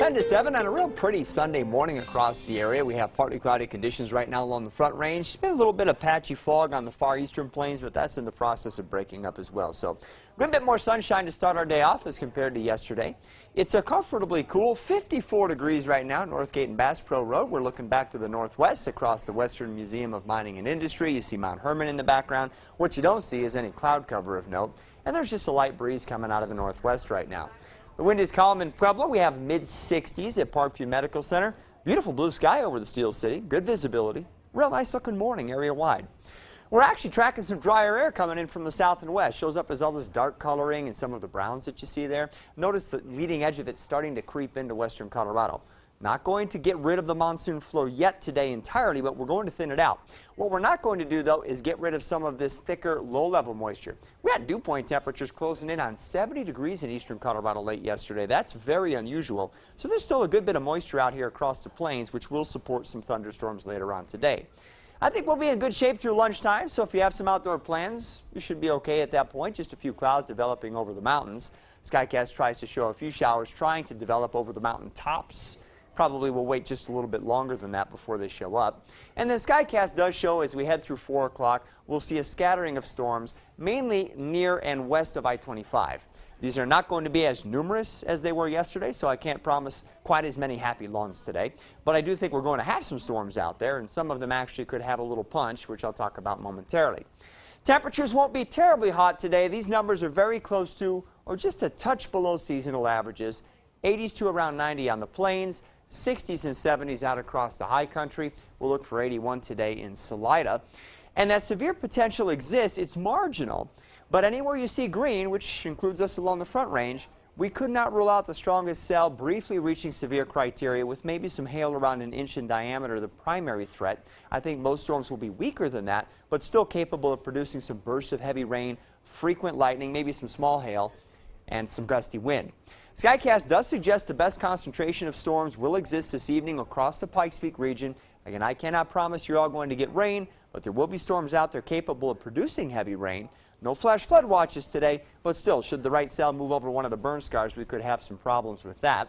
10 to 7 on a real pretty Sunday morning across the area. We have partly cloudy conditions right now along the front range. There's been a little bit of patchy fog on the far eastern plains, but that's in the process of breaking up as well. So a little bit more sunshine to start our day off as compared to yesterday. It's a comfortably cool 54 degrees right now, Northgate and Bass Pro Road. We're looking back to the northwest across the Western Museum of Mining and Industry. You see Mount Herman in the background. What you don't see is any cloud cover of note. And there's just a light breeze coming out of the northwest right now. The wind is calm in Pueblo. We have mid-60s at Parkview Medical Center. Beautiful blue sky over the Steel City. Good visibility. Real nice looking morning area-wide. We're actually tracking some drier air coming in from the south and west. Shows up as all this dark coloring and some of the browns that you see there. Notice the leading edge of it starting to creep into western Colorado. Not going to get rid of the monsoon flow yet today entirely, but we're going to thin it out. What we're not going to do, though, is get rid of some of this thicker, low-level moisture. We had dew point temperatures closing in on 70 degrees in eastern Colorado late yesterday. That's very unusual. So there's still a good bit of moisture out here across the plains, which will support some thunderstorms later on today. I think we'll be in good shape through lunchtime, so if you have some outdoor plans, you should be okay at that point. Just a few clouds developing over the mountains. Skycast tries to show a few showers trying to develop over the mountain tops. Probably will wait just a little bit longer than that before they show up. And the Skycast does show as we head through 4 o'clock, we'll see a scattering of storms, mainly near and west of I-25. These are not going to be as numerous as they were yesterday, so I can't promise quite as many happy lawns today. But I do think we're going to have some storms out there, and some of them actually could have a little punch, which I'll talk about momentarily. Temperatures won't be terribly hot today. These numbers are very close to, or just a touch below seasonal averages. 80s to around 90 on the plains. 60s and 70s out across the high country. We'll look for 81 today in Salida. And that severe potential exists. It's marginal. But anywhere you see green, which includes us along the front range, we could not rule out the strongest cell briefly reaching severe criteria with maybe some hail around 1 inch in diameter, the primary threat. I think most storms will be weaker than that, but still capable of producing some bursts of heavy rain, frequent lightning, maybe some small hail, and some gusty wind. Skycast does suggest the best concentration of storms will exist this evening across the Pikes Peak region. Again, I cannot promise you're all going to get rain, but there will be storms out there capable of producing heavy rain. No flash flood watches today, but still, should the right cell move over one of the burn scars, we could have some problems with that.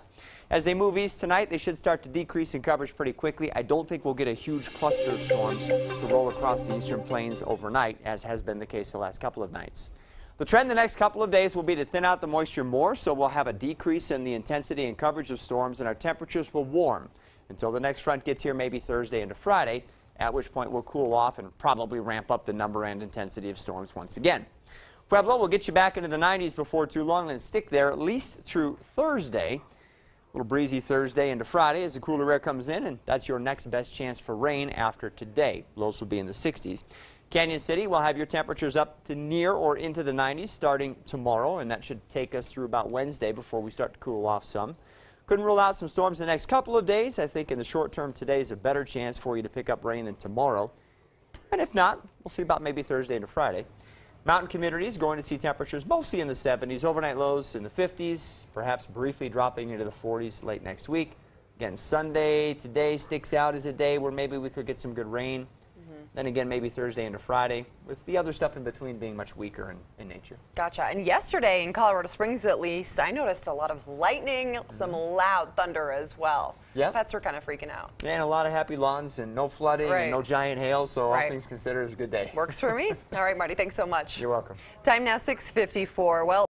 As they move east tonight, they should start to decrease in coverage pretty quickly. I don't think we'll get a huge cluster of storms to roll across the eastern plains overnight, as has been the case the last couple of nights. The trend the next couple of days will be to thin out the moisture more, so we'll have a decrease in the intensity and coverage of storms, and our temperatures will warm until the next front gets here maybe Thursday into Friday, at which point we'll cool off and probably ramp up the number and intensity of storms once again. Pueblo will get you back into the 90s before too long and stick there at least through Thursday. A little breezy Thursday into Friday as the cooler air comes in, and that's your next best chance for rain after today. Lows will be in the 60s. Canyon City will have your temperatures up to near or into the 90s starting tomorrow, and that should take us through about Wednesday before we start to cool off some. Couldn't rule out some storms the next couple of days. I think in the short term today is a better chance for you to pick up rain than tomorrow. And if not, we'll see about maybe Thursday to Friday. Mountain communities going to see temperatures mostly in the 70s, overnight lows in the 50s, perhaps briefly dropping into the 40s late next week. Again, Sunday today sticks out as a day where maybe we could get some good rain. Then again, maybe Thursday into Friday, with the other stuff in between being much weaker in nature. Gotcha. And yesterday in Colorado Springs, at least, I noticed a lot of lightning, some loud thunder as well. Yeah. Pets were kind of freaking out. Yeah, and a lot of happy lawns and no flooding and no giant hail, so all things considered, it's a good day. Works for me. All right, Marty, thanks so much. You're welcome. Time now 6:54. Well.